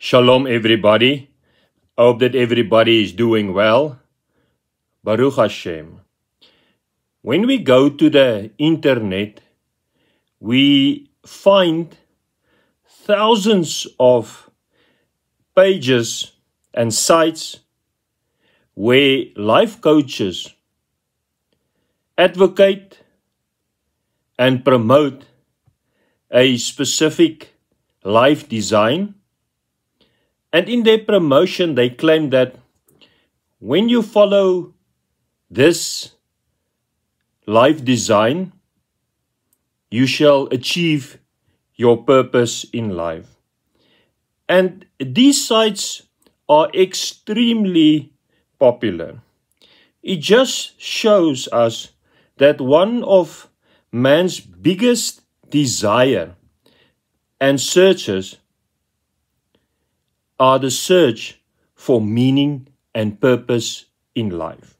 Shalom everybody. I hope that everybody is doing well. Baruch Hashem. When we go to the internet, we find thousands of pages and sites where life coaches advocate and promote a specific life design. And in their promotion, they claim that when you follow this life design, you shall achieve your purpose in life. And these sites are extremely popular. It just shows us that one of man's biggest desire and searches are the search for meaning and purpose in life.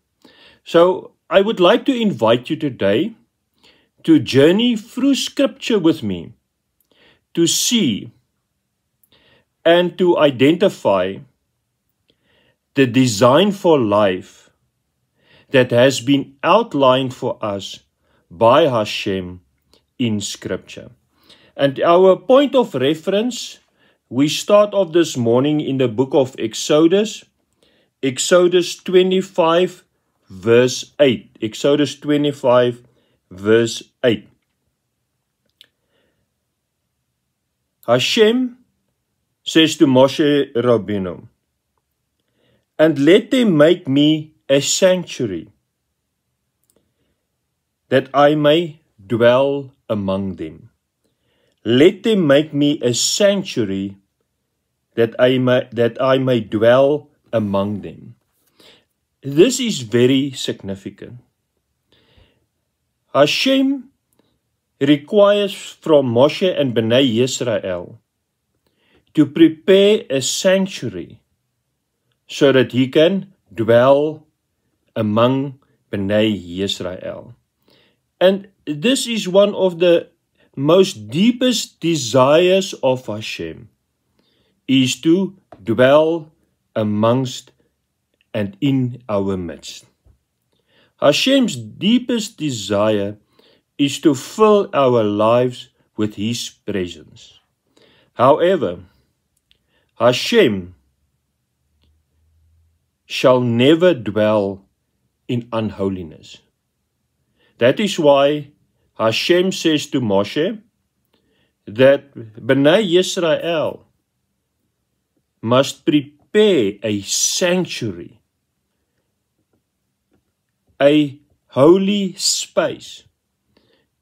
So I would like to invite you today to journey through scripture with me to see and to identify the design for life that has been outlined for us by Hashem in scripture. And our point of reference, we start off this morning in the book of Exodus, Exodus 25 verse 8. Exodus 25 verse 8. Hashem says to Moshe Rabbeinu, "And let them make me a sanctuary, that I may dwell among them." Let them make me a sanctuary, that I may dwell among them. This is very significant. Hashem requires from Moshe and Bnei Yisrael to prepare a sanctuary so that he can dwell among Bnei Yisrael. And this is one of the most deepest desires of Hashem, is to dwell amongst and in our midst. Hashem's deepest desire is to fill our lives with His presence. However, Hashem shall never dwell in unholiness. That is why Hashem says to Moshe that Bnei Yisrael must prepare a sanctuary, a holy space,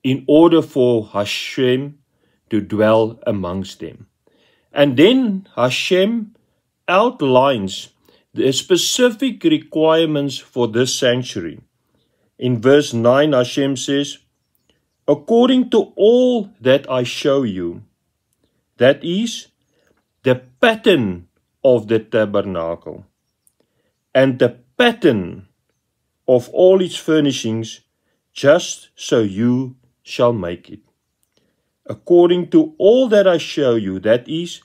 in order for Hashem to dwell amongst them. And then Hashem outlines the specific requirements for this sanctuary. In verse 9, Hashem says, "According to all that I show you," that is, the pattern of the tabernacle and the pattern of all its furnishings, just so you shall make it. According to all that I show you, that is,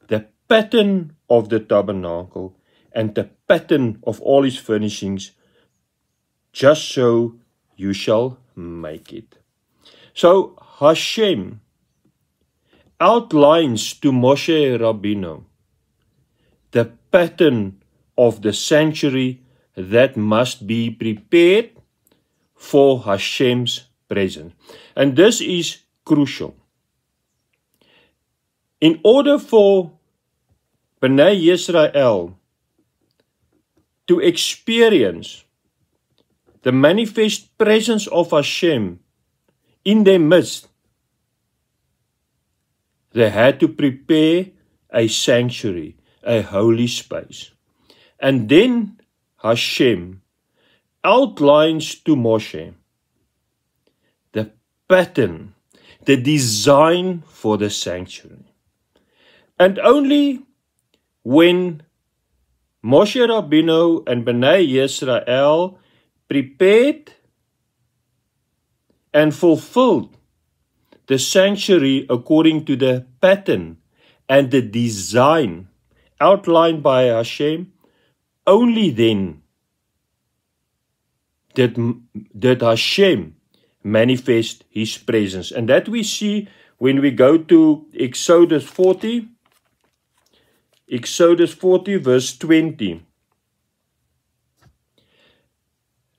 the pattern of the tabernacle and the pattern of all its furnishings, just so you shall make it. So Hashem outlines to Moshe Rabbeinu the pattern of the sanctuary that must be prepared for Hashem's presence. And this is crucial. In order for Bnei Yisrael to experience the manifest presence of Hashem in their midst, they had to prepare a sanctuary, a holy space. And then Hashem outlines to Moshe the pattern, the design for the sanctuary. And only when Moshe Rabbeinu and Bnei Yisrael prepared and fulfilled the sanctuary according to the pattern and the design outlined by Hashem, only then did Hashem manifest his presence. And that we see when we go to Exodus 40 verse 20.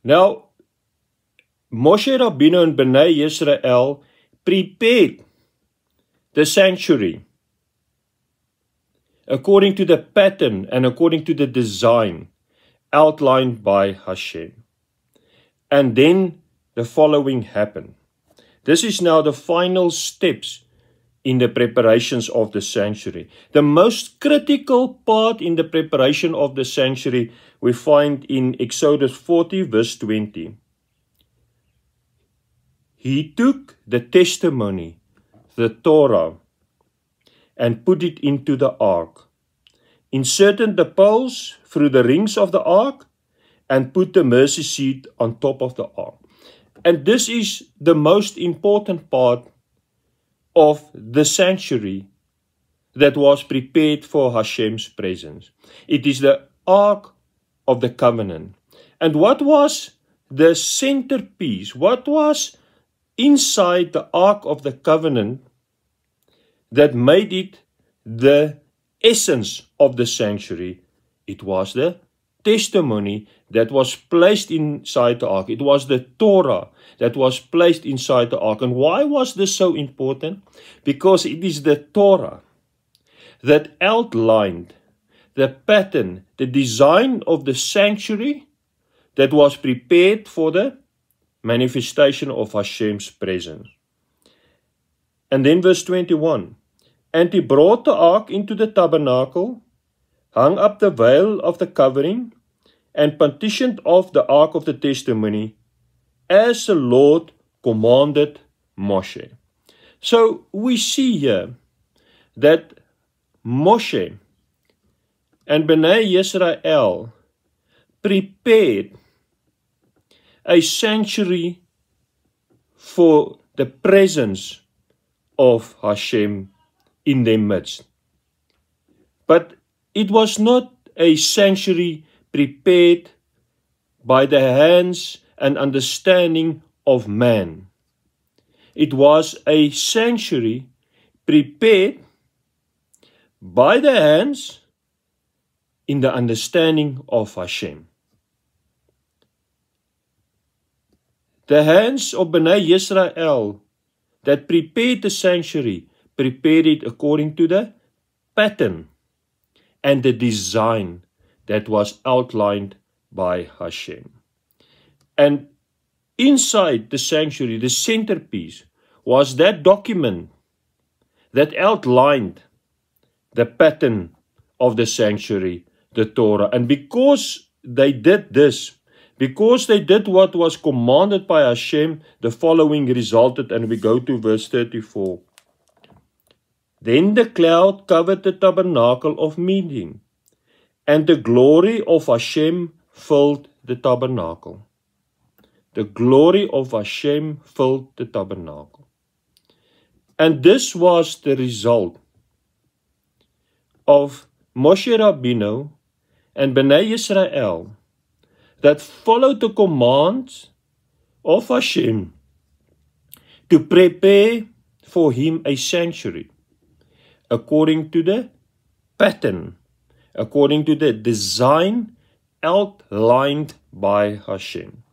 Now, Moshe Rabbeinu and Bnei Yisrael prepared the sanctuary according to the pattern and according to the design outlined by Hashem. And then the following happened. This is now the final steps in the preparations of the sanctuary. The most critical part in the preparation of the sanctuary we find in Exodus 40 verse 20. He took the testimony, the Torah, and put it into the ark, inserted the poles through the rings of the ark, and put the mercy seat on top of the ark. And this is the most important part of the sanctuary that was prepared for Hashem's presence. It is the Ark of the Covenant. And what was the centerpiece? What was inside the Ark of the Covenant that made it the essence of the sanctuary? It was the testimony that was placed inside the ark. It was the Torah that was placed inside the ark. And why was this so important? Because it is the Torah that outlined the pattern, the design of the sanctuary that was prepared for the manifestation of Hashem's presence. And then verse 21. And he brought the ark into the tabernacle, hung up the veil of the covering, and partitioned off the ark of the testimony, as the Lord commanded Moshe. So we see here that Moshe and Bnei Yisrael prepared a sanctuary for the presence of Hashem in their midst. But it was not a sanctuary prepared by the hands and understanding of man. It was a sanctuary prepared by the hands in the understanding of Hashem. The hands of Bnei Yisrael that prepared the sanctuary, prepared it according to the pattern and the design that was outlined by Hashem. And inside the sanctuary, the centerpiece was that document that outlined the pattern of the sanctuary, the Torah. And because they did this, because they did what was commanded by Hashem, the following resulted, and we go to verse 34. Then the cloud covered the tabernacle of meeting, and the glory of Hashem filled the tabernacle. The glory of Hashem filled the tabernacle. And this was the result of Moshe Rabbeinu and Bnei Yisrael that followed the commands of Hashem to prepare for him a sanctuary according to the pattern, according to the design outlined by Hashem.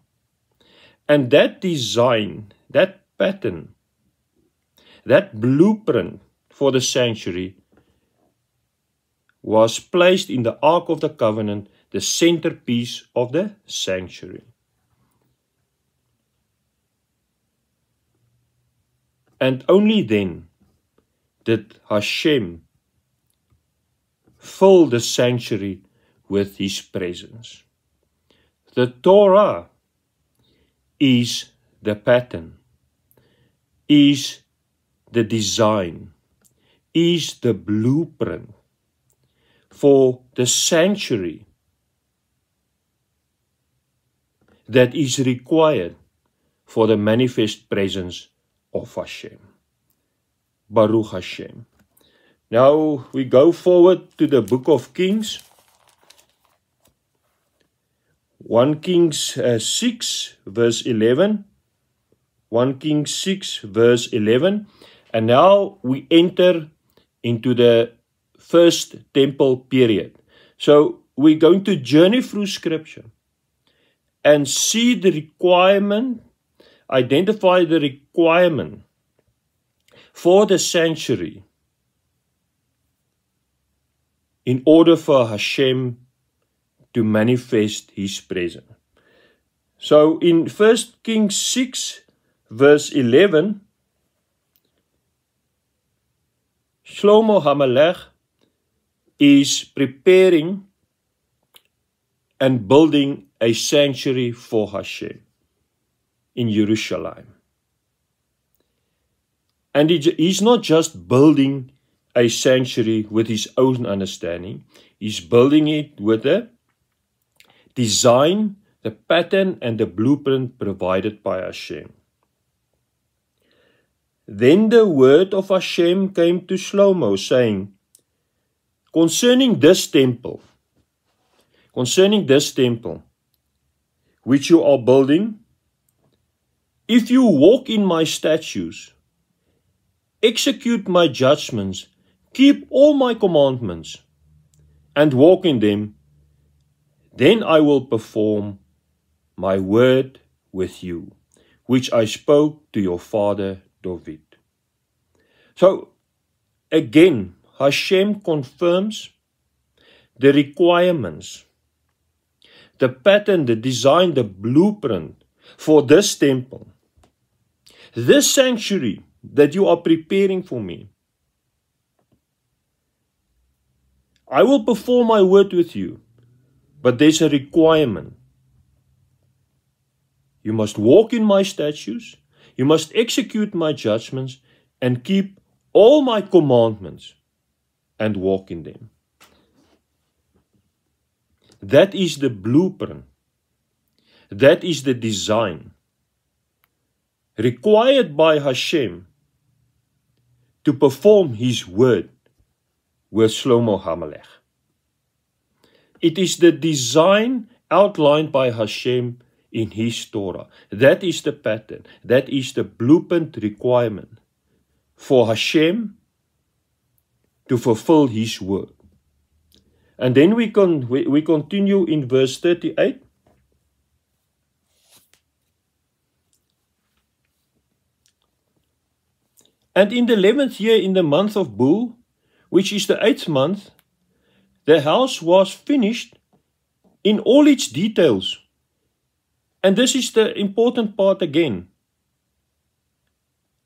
And that design, that pattern, that blueprint for the sanctuary was placed in the Ark of the Covenant, the centerpiece of the sanctuary. And only then did Hashem fill the sanctuary with his presence. The Torah is the pattern, is the design, is the blueprint for the sanctuary that is required for the manifest presence of Hashem. Baruch Hashem. Now we go forward to the book of Kings. 1 Kings 6 verse 11. 1 Kings 6 verse 11. And now we enter into the first temple period. So we're going to journey through scripture and see the requirement, identify the requirement for the sanctuary in order for Hashem to manifest His presence. So in 1 Kings 6 verse 11, Shlomo HaMelech is preparing and building a sanctuary for Hashem in Jerusalem. And he's not just building a sanctuary with his own understanding. He's building it with the design, the pattern, and the blueprint provided by Hashem. Then the word of Hashem came to Shlomo, saying, concerning this temple, which you are building, if you walk in my statutes, execute my judgments, keep all my commandments, and walk in them, then I will perform my word with you, which I spoke to your father David. So, again, Hashem confirms the requirements, the pattern, the design, the blueprint for this temple, this sanctuary that you are preparing for me. I will perform my word with you, but there's a requirement. You must walk in my statutes, you must execute my judgments, and keep all my commandments, and walk in them. That is the blueprint. That is the design required by Hashem to perform His word with Shlomo HaMelech. It is the design outlined by Hashem in His Torah. That is the pattern. That is the blueprint requirement for Hashem to fulfill His word. And then we continue in verse 38. And in the 11th year, in the month of Bul, which is the 8th month, the house was finished in all its details. And this is the important part again.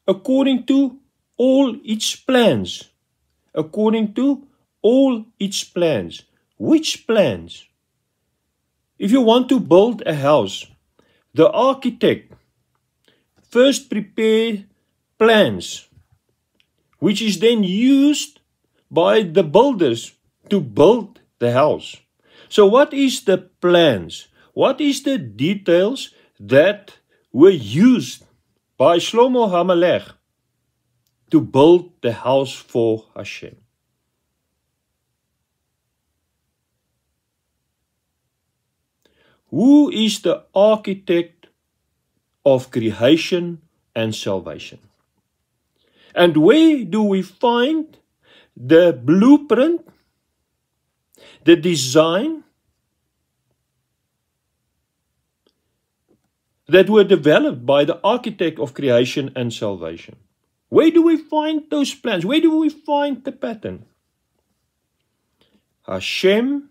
According to all its plans. According to all its plans. Which plans? If you want to build a house, the architect first prepares plans, which is then used by the builders to build the house. So what is the plans? What is the details that were used by Shlomo HaMelech to build the house for Hashem? Who is the architect of creation and salvation? And where do we find the blueprint, the design that were developed by the architect of creation and salvation? Where do we find those plans? Where do we find the pattern? Hashem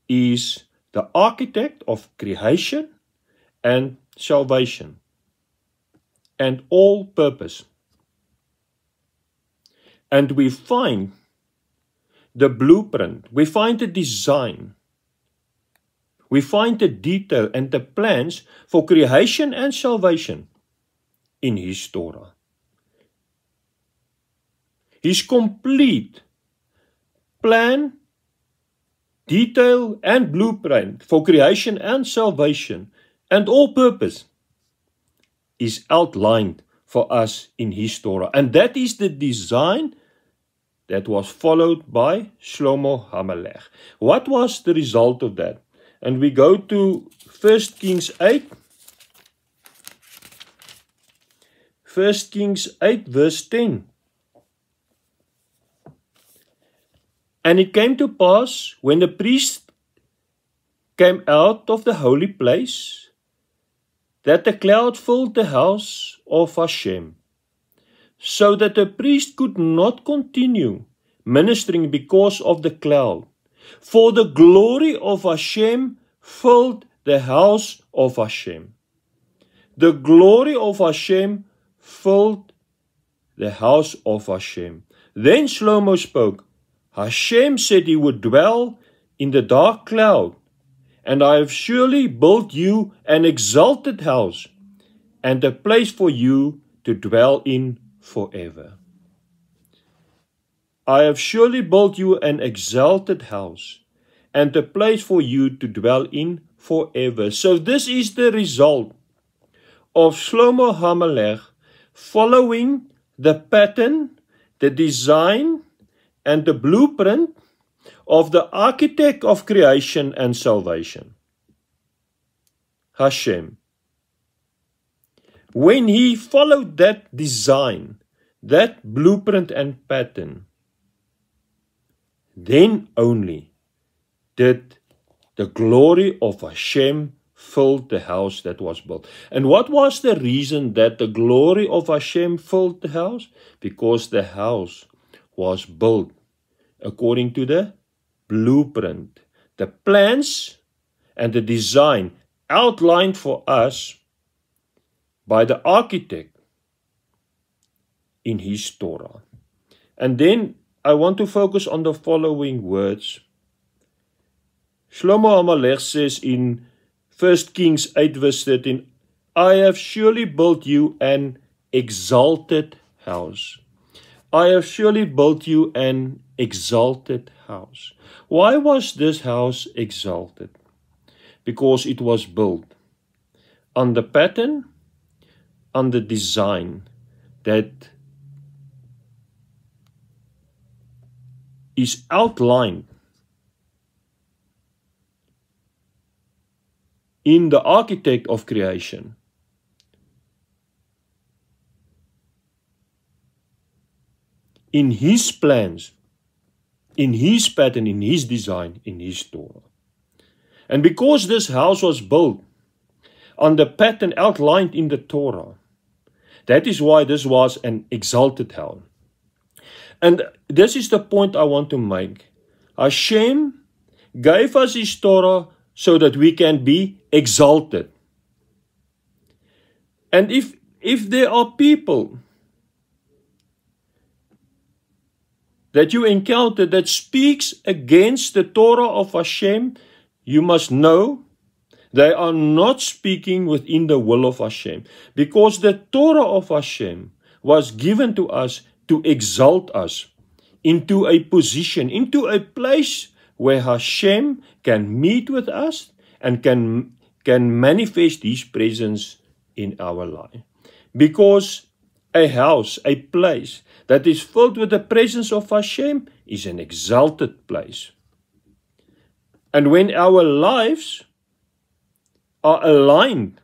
is the architect of creation and salvation and all purpose. And we find the blueprint, we find the design, we find the detail and the plans for creation and salvation in His Torah. His complete plan, detail and blueprint for creation and salvation and all purpose is outlined for us in His Torah. And that is the design that was followed by Shlomo HaMelech. What was the result of that? And we go to 1 Kings 8. 1 Kings 8 verse 10. And it came to pass, when the priest came out of the holy place, that the cloud filled the house of Hashem, so that the priest could not continue ministering because of the cloud. For the glory of Hashem filled the house of Hashem. The glory of Hashem filled the house of Hashem. Then Shlomo spoke. Hashem said he would dwell in the dark cloud, and I have surely built you an exalted house, and a place for you to dwell in forever. I have surely built you an exalted house, and a place for you to dwell in forever. So this is the result of Shlomo HaMelech following the pattern, the design, and the blueprint of the architect of creation and salvation, Hashem. When he followed that design, that blueprint and pattern, then only did the glory of Hashem fill the house that was built. And what was the reason that the glory of Hashem filled the house? Because the house was built according to the blueprint, the plans and the design outlined for us by the architect in his Torah. And then I want to focus on the following words. Shlomo HaMelech says in 1 Kings 8 verse 13, I have surely built you an exalted house. I have surely built you an exalted house. Why was this house exalted? Because it was built on the pattern, on the design that is outlined in the architect of creation. In his plans, in his pattern, in his design, in his Torah. And because this house was built on the pattern outlined in the Torah, that is why this was an exalted house. And this is the point I want to make. Hashem gave us his Torah so that we can be exalted. And if there are people that you encounter that speaks against the Torah of Hashem, you must know they are not speaking within the will of Hashem. Because the Torah of Hashem was given to us to exalt us into a position, into a place where Hashem can meet with us and can manifest his presence in our life. Because a house, a place that is filled with the presence of Hashem is an exalted place. And when our lives are aligned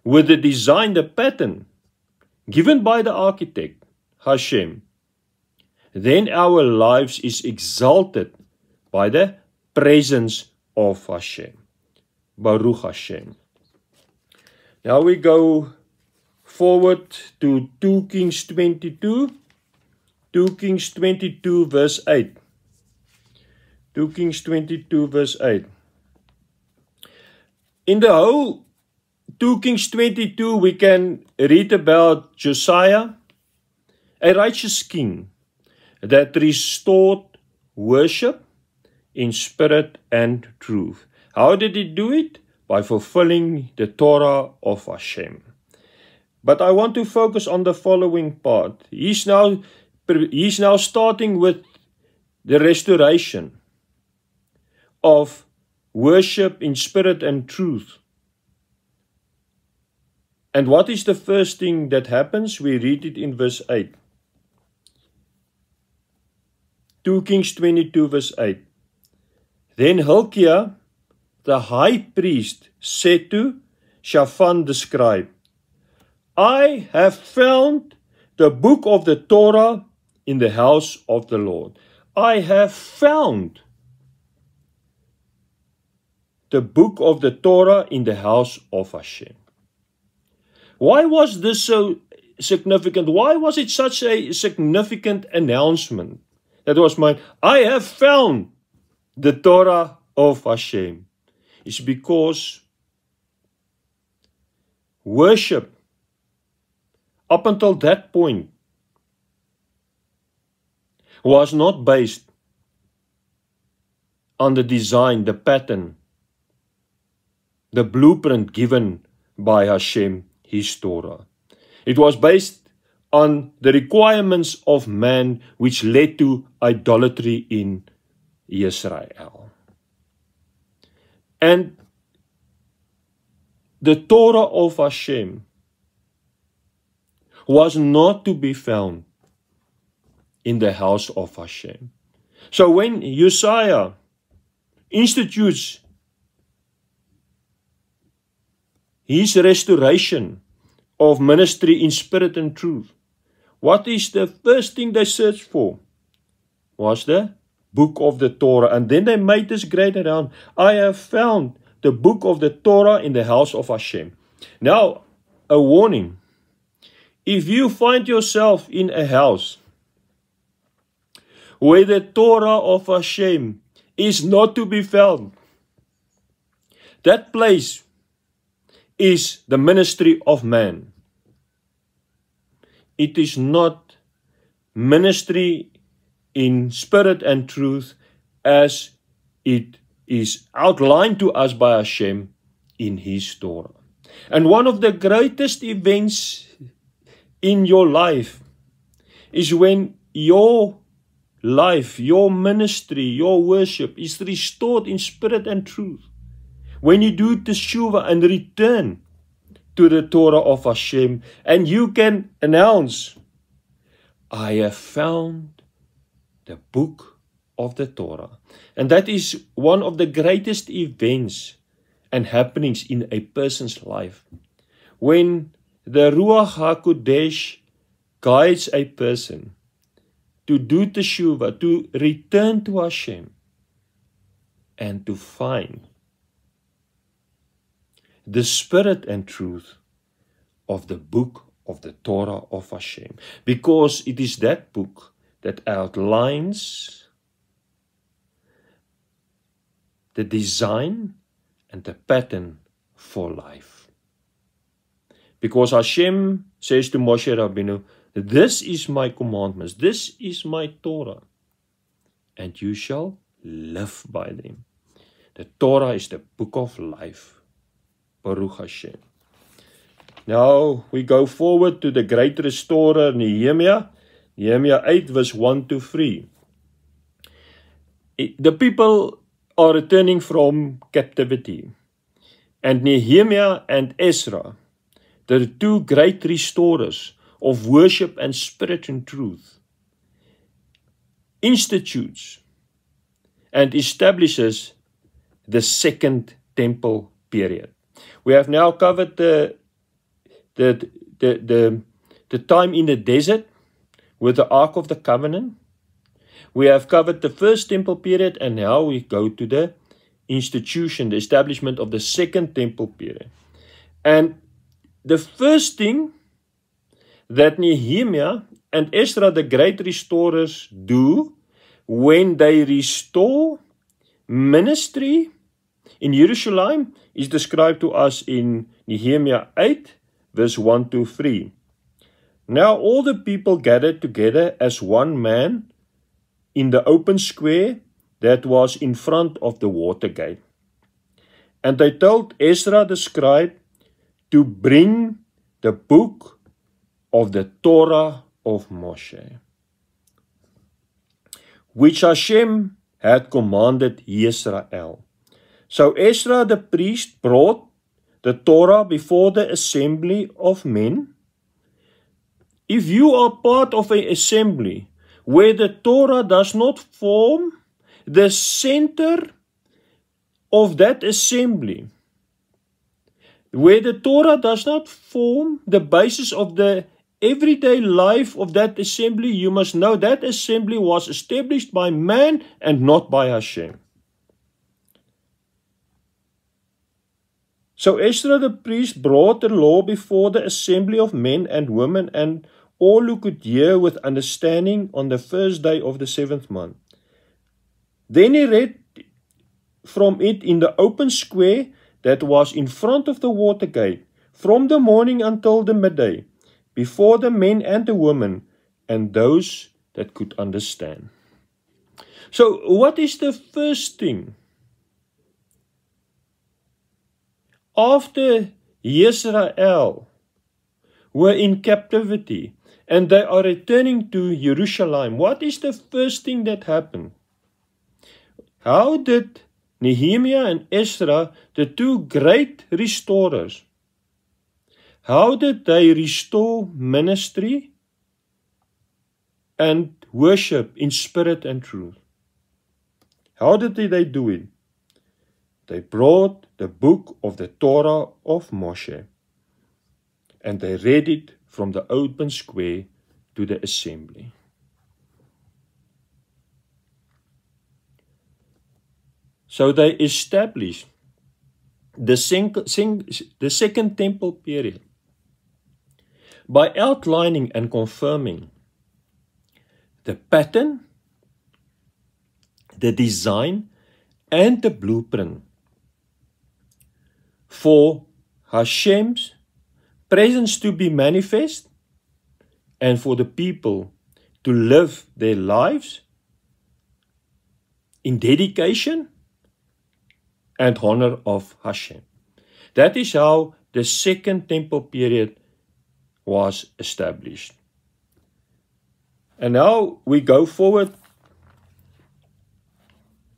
with the design, the pattern given by the architect, Hashem, then our lives is exalted by the presence of Hashem. Baruch Hashem. Now we go forward to 2 Kings 22. 2 Kings 22 verse 8. 2 Kings 22 verse 8. In the whole 2 Kings 22 we can read about Josiah, a righteous king that restored worship in spirit and truth. How did he do it? By fulfilling the Torah of Hashem. But I want to focus on the following part. He's now starting with the restoration of worship in spirit and truth. And what is the first thing that happens? We read it in verse 8. 2 Kings 22 verse 8. Then Hilkiah, the high priest, said to Shaphan the scribe, I have found the book of the Torah in the house of the Lord. I have found the book of the Torah in the house of Hashem. Why was this so significant? Why was it such a significant announcement that was made? I have found the Torah of Hashem. It's because worship, up until that point, was not based on the design, the pattern, the blueprint given by Hashem, His Torah. It was based on the requirements of man, which led to idolatry in Israel. And the Torah of Hashem was not to be found in the house of Hashem. So when Uzziah institutes his restoration of ministry in spirit and truth, what is the first thing they searched for? Was the book of the Torah. And then they made this great announcement, I have found the book of the Torah in the house of Hashem. Now, a warning. If you find yourself in a house where the Torah of Hashem is not to be found, that place is the ministry of man. It is not ministry in spirit and truth as it is outlined to us by Hashem in His Torah. And one of the greatest events in your life is when your life, your ministry, your worship is restored in spirit and truth. When you do teshuvah and return to the Torah of Hashem, and you can announce, I have found the book of the Torah. And that is one of the greatest events and happenings in a person's life. When the Ruach HaKodesh guides a person to do teshuvah, to return to Hashem, and to find the spirit and truth of the book of the Torah of Hashem. Because it is that book that outlines the design and the pattern for life. Because Hashem says to Moshe Rabbeinu, this is my commandments, this is my Torah, and you shall live by them. The Torah is the book of life. Baruch Hashem. Now we go forward to the great restorer Nehemiah. Nehemiah 8 verse 1 to 3. The people are returning from captivity. And Nehemiah and Ezra, the two great restorers of worship and spirit and truth, institutes and establishes the second temple period. We have now covered the time in the desert with the Ark of the Covenant. We have covered the first temple period, and now we go to the institution, the establishment of the second temple period. And the first thing that Nehemiah and Ezra, the great restorers, do when they restore ministry in Jerusalem is described to us in Nehemiah 8, verse 1 to 3. Now all the people gathered together as one man in the open square that was in front of the water gate. And they told Ezra the scribe to bring the book of the Torah of Moshe, which Hashem had commanded Israel. So Ezra the priest brought the Torah before the assembly of men. If you are part of an assembly where the Torah does not form the center of that assembly, where the Torah does not form the basis of the everyday life of that assembly, you must know that assembly was established by man and not by Hashem. So Ezra the priest brought the law before the assembly of men and women and all who could hear with understanding on the first day of the 7th month. Then he read from it in the open square that was in front of the water gate, from the morning until the midday, before the men and the women, and those that could understand. So, what is the first thing? After Israel were in captivity, and they are returning to Jerusalem, what is the first thing that happened? How did Nehemiah and Ezra, the two great restorers, how did they restore ministry and worship in spirit and truth? How did they do it? They brought the book of the Torah of Moshe and they read it from the open square to the assembly. So they established the second temple period by outlining and confirming the pattern, the design, and the blueprint for Hashem's presence to be manifest and for the people to live their lives in dedication and honor of Hashem. That is how the second temple period was established. And now we go forward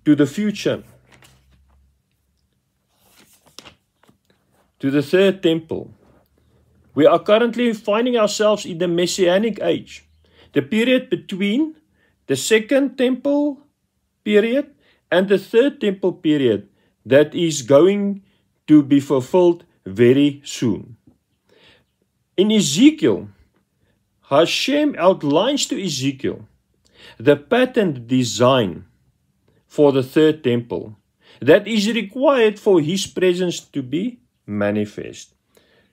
to the future, to the third temple. We are currently finding ourselves in the Messianic age, the period between the second temple period and the third temple period that is going to be fulfilled very soon. In Ezekiel, Hashem outlines to Ezekiel the pattern design for the third temple that is required for his presence to be manifest.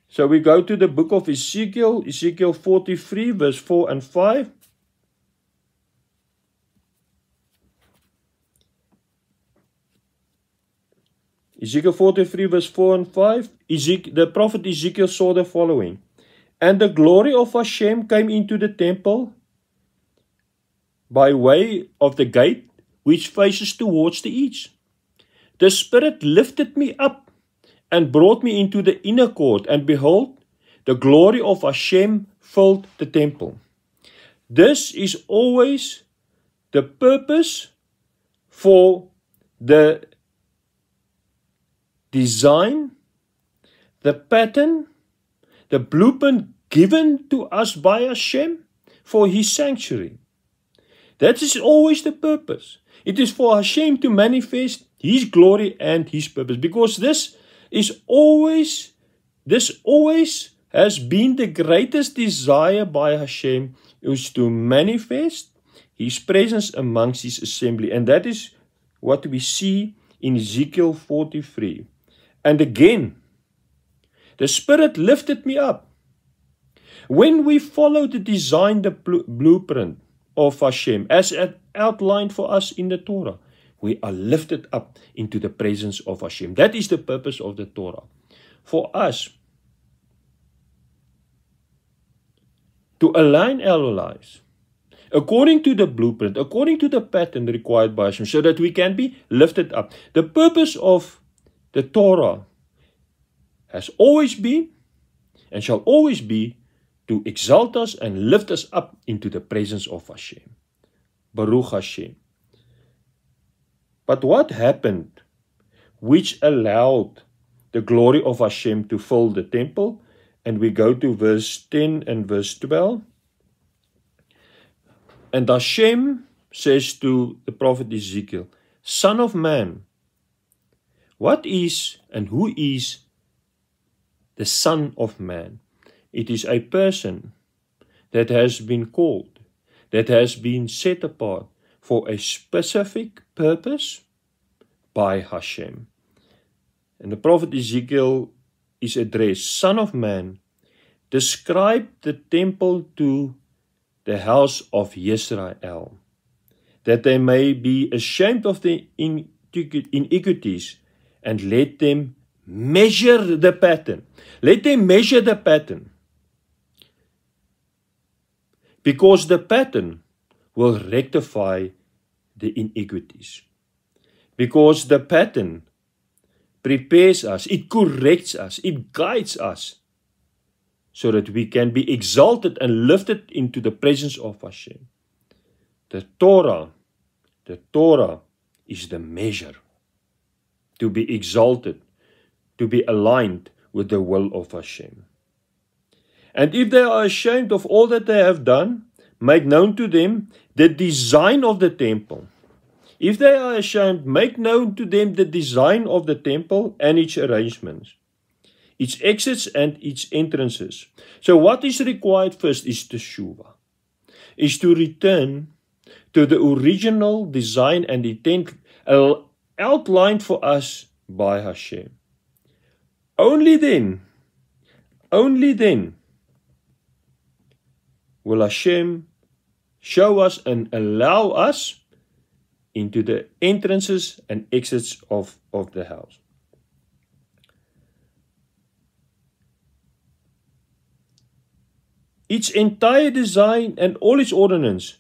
So we go to the book of Ezekiel, Ezekiel 43, verse 4 and 5. Ezekiel 43, verse 4 and 5. The prophet Ezekiel saw the following. And the glory of Hashem came into the temple by way of the gate which faces towards the east. The Spirit lifted me up and brought me into the inner court, and behold, the glory of Hashem filled the temple. This is always the purpose for the design, the pattern, the blueprint given to us by Hashem for his sanctuary. That is always the purpose. It is for Hashem to manifest his glory and his purpose, because this always has been the greatest desire by Hashem, is to manifest his presence amongst his assembly. And that is what we see in Ezekiel 43. And again, the Spirit lifted me up. When we follow the design, the blueprint of Hashem, as outlined for us in the Torah, we are lifted up into the presence of Hashem. That is the purpose of the Torah. For us to align our lives according to the blueprint, according to the pattern required by Hashem, so that we can be lifted up. The purpose of the Torah has always been and shall always be to exalt us and lift us up into the presence of Hashem. Baruch Hashem. But what happened which allowed the glory of Hashem to fill the temple? And we go to verse 10 and verse 12. And Hashem says to the prophet Ezekiel, Son of man, what is and who is the Son of Man? It is a person that has been called, that has been set apart for a specific purpose by Hashem. And the prophet Ezekiel is addressed, Son of man, describe the temple to the house of Israel, that they may be ashamed of the iniquities, and let them measure the pattern. Let them measure the pattern. Because the pattern will rectify the iniquities. Because the pattern prepares us, it corrects us, it guides us, so that we can be exalted and lifted into the presence of Hashem. The Torah is the measure to be exalted, to be aligned with the will of Hashem. And if they are ashamed of all that they have done, make known to them the design of the temple. If they are ashamed, make known to them the design of the temple and its arrangements, its exits and its entrances. So what is required first is teshuvah, is to return to the original design and intent outlined for us by Hashem. Only then will Hashem show us and allow us into the entrances and exits of the house. Its entire design and all its ordinance,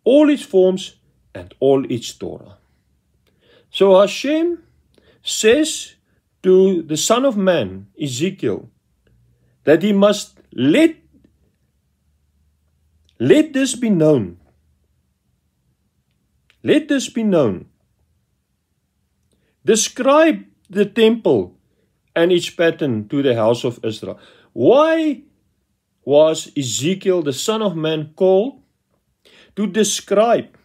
all its forms and all its Torah. So Hashem says to the Son of Man, Ezekiel, that he must let this be known. Let this be known. Describe the temple and its pattern to the house of Israel. Why was Ezekiel, the Son of Man, called to describe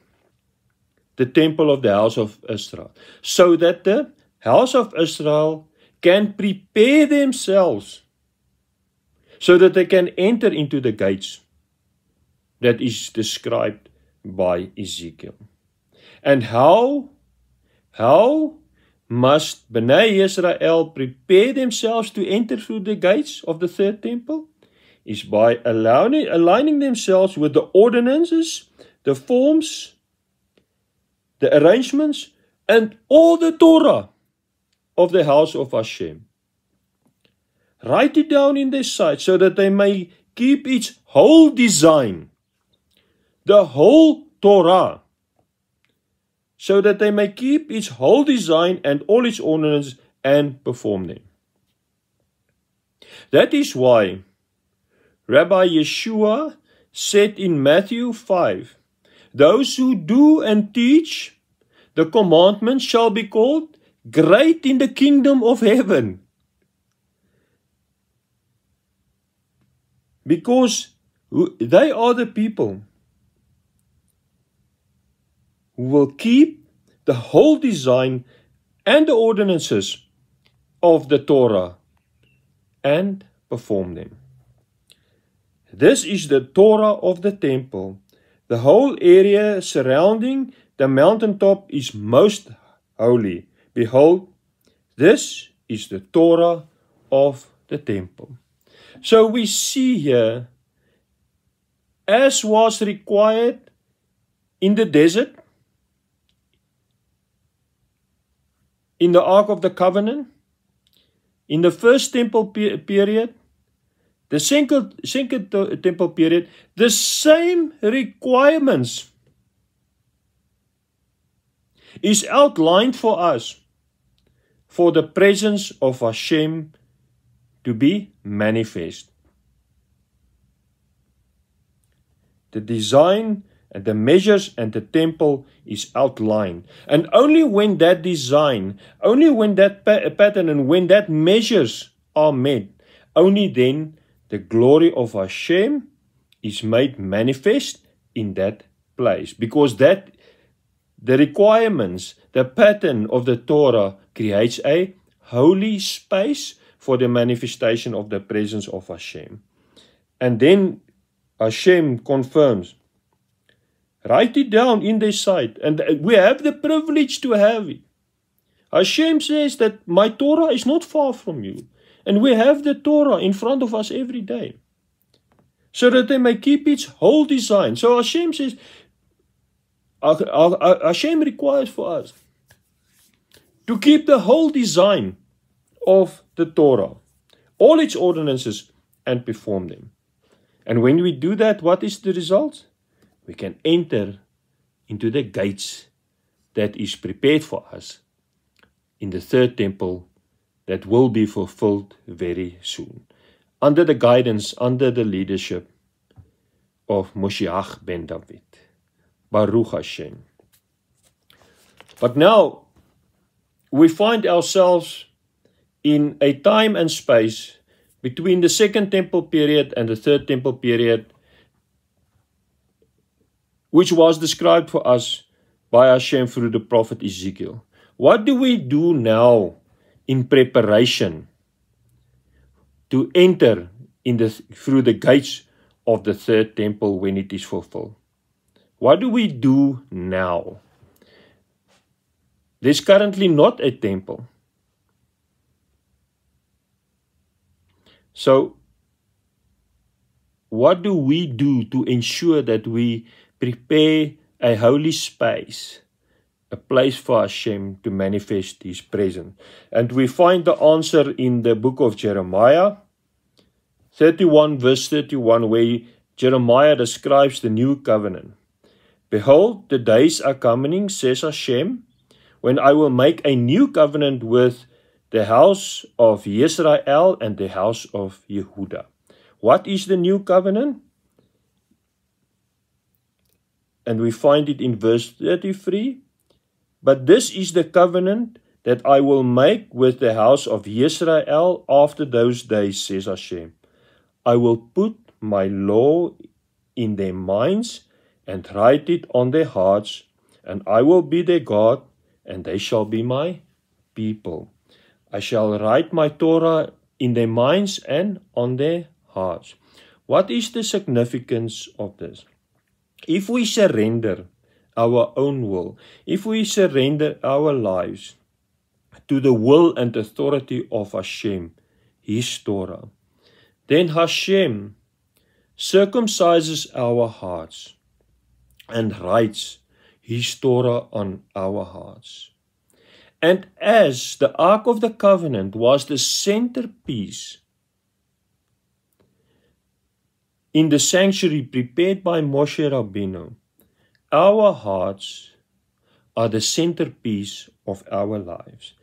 the temple of the house of Israel, so that the house of Israel can prepare themselves so that they can enter into the gates that is described by Ezekiel. And how must Bnei Israel prepare themselves to enter through the gates of the third temple? Is by aligning themselves with the ordinances, the forms, the arrangements, and all the Torah of the house of Hashem. Write it down in their sight so that they may keep its whole design, the whole Torah, so that they may keep its whole design and all its ordinances and perform them. That is why Rabbi Yeshua said in Matthew 5, those who do and teach the commandments shall be called great in the kingdom of heaven. Because they are the people who will keep the whole design and the ordinances of the Torah and perform them. This is the Torah of the temple. The whole area surrounding the mountaintop is most holy. Behold, this is the Torah of the temple. So we see here, as was required in the desert, in the Ark of the Covenant, in the first temple period, the second temple period, the same requirements is outlined for us for the presence of Hashem to be manifest. The design and the measures and the temple is outlined. And only when that design, only when that pattern and when that measures are met, only then the glory of Hashem is made manifest in that place, because the requirements, the pattern of the Torah creates a holy space for the manifestation of the presence of Hashem. And then Hashem confirms, write it down in their sight, and we have the privilege to have it. Hashem says that my Torah is not far from you, and we have the Torah in front of us every day, so that they may keep its whole design. So Hashem says, Hashem requires for us to keep the whole design of the Torah, all its ordinances, and perform them. And when we do that, what is the result? We can enter into the gates that is prepared for us in the third temple that will be fulfilled very soon, under the guidance, under the leadership of Moshiach ben David. Baruch Hashem. But now we find ourselves in a time and space between the second temple period and the third temple period, which was described for us by Hashem through the prophet Ezekiel. What do we do now in preparation to enter through the gates of the third temple when it is fulfilled? What do we do now? There's currently not a temple. So, what do we do to ensure that we prepare a holy space, a place for Hashem to manifest His presence? And we find the answer in the book of Jeremiah, 31 verse 31, where Jeremiah describes the new covenant. Behold, the days are coming, says Hashem, when I will make a new covenant with the house of Israel and the house of Yehuda. What is the new covenant? And we find it in verse 33. But this is the covenant that I will make with the house of Israel after those days, says Hashem. I will put my law in their minds and write it on their hearts, and I will be their God, and they shall be my people. I shall write my Torah in their minds and on their hearts. What is the significance of this? If we surrender our own will, if we surrender our lives to the will and authority of Hashem, His Torah, then Hashem circumcises our hearts and writes His Torah on our hearts. And as the Ark of the Covenant was the centerpiece in the sanctuary prepared by Moshe Rabbeinu, our hearts are the centerpiece of our lives.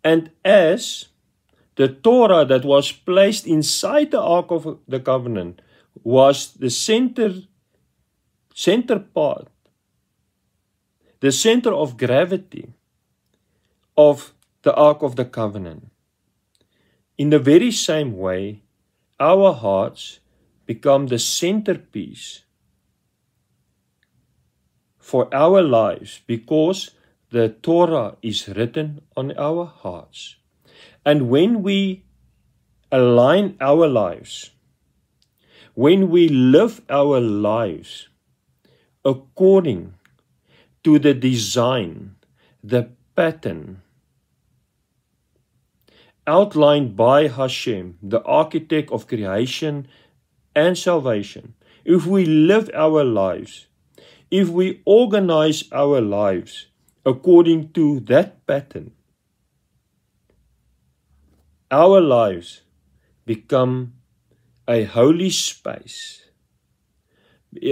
And as the Torah that was placed inside the Ark of the Covenant was the center part, the center of gravity of the Ark of the Covenant. In the very same way, our hearts become the centerpiece for our lives because the Torah is written on our hearts. And when we align our lives, when we live our lives according to the design, the pattern outlined by Hashem, the architect of creation and salvation, if we live our lives, if we organize our lives according to that pattern, our lives become a holy space.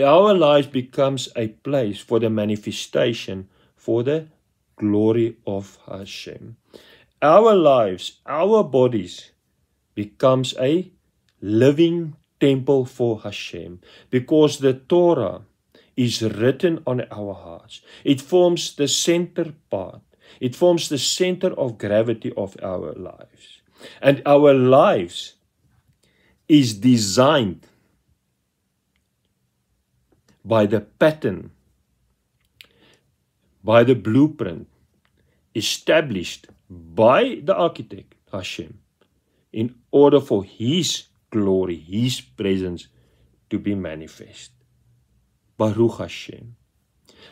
Our lives becomes a place for the manifestation, for the glory of Hashem. Our lives, our bodies becomes a living temple for Hashem because the Torah is written on our hearts. It forms the center part. It forms the center of gravity of our lives. And our lives is designed by the pattern by the blueprint established by the architect, Hashem, in order for His glory, His presence to be manifest. Baruch Hashem.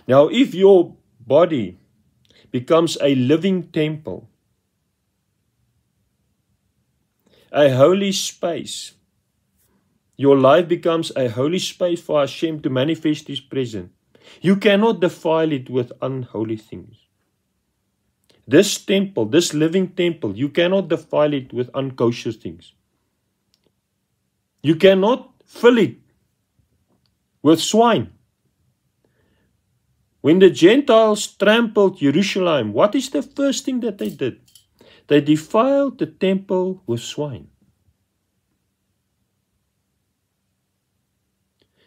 Now, if your body becomes a living temple, a holy space, your life becomes a holy space for Hashem to manifest His presence, you cannot defile it with unholy things. This temple, this living temple, you cannot defile it with unkosher things. You cannot fill it with swine. When the Gentiles trampled Jerusalem, what is the first thing that they did? They defiled the temple with swine.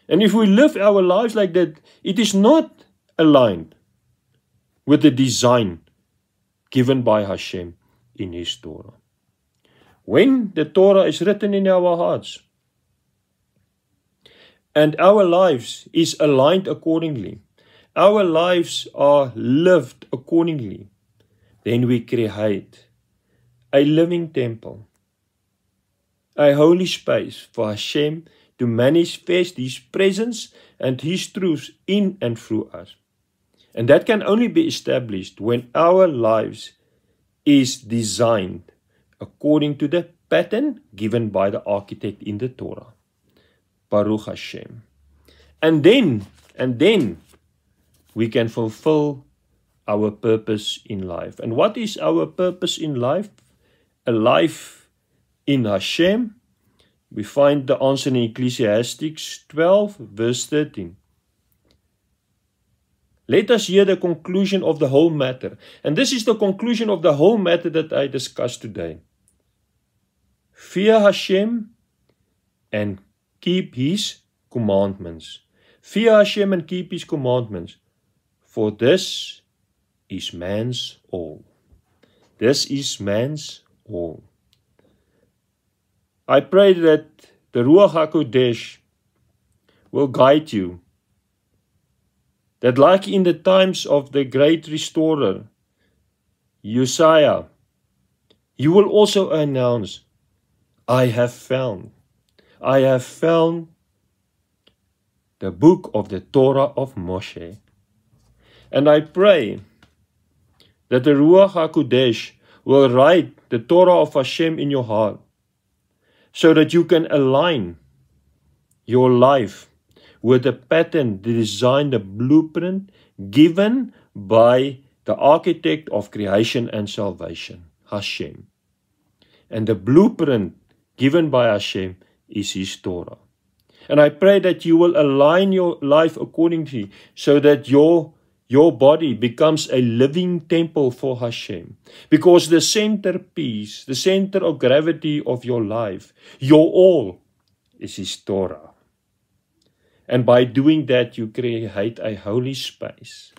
And if we live our lives like that, it is not aligned with the design given by Hashem in His Torah. When the Torah is written in our hearts and our lives is aligned accordingly, our lives are lived accordingly, then we create a living temple, a holy space for Hashem to manifest His presence and His truths in and through us. And that can only be established when our lives is designed according to the pattern given by the architect in the Torah. Baruch Hashem. And then we can fulfill our purpose in life. And what is our purpose in life? A life in Hashem. We find the answer in Ecclesiastes 12, verse 13. Let us hear the conclusion of the whole matter. And this is the conclusion of the whole matter that I discussed today. Fear Hashem and keep His commandments. Fear Hashem and keep His commandments. For this is man's all. This is man's all. I pray that the Ruach HaKodesh will guide you. That like in the times of the great restorer, Uzziah, you will also announce, I have found the book of the Torah of Moshe. And I pray that the Ruach HaKodesh will write the Torah of Hashem in your heart, so that you can align your life with the pattern, the design, the blueprint given by the architect of creation and salvation, Hashem. And the blueprint given by Hashem is His Torah. And I pray that you will align your life accordingly, so that your body becomes a living temple for Hashem. Because the centerpiece, the center of gravity of your life, your all, is His Torah. And by doing that, you create a holy space.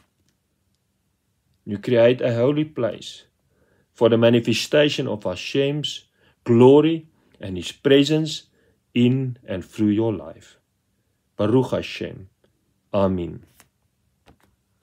You create a holy place for the manifestation of Hashem's glory and His presence in and through your life. Baruch Hashem. Amen.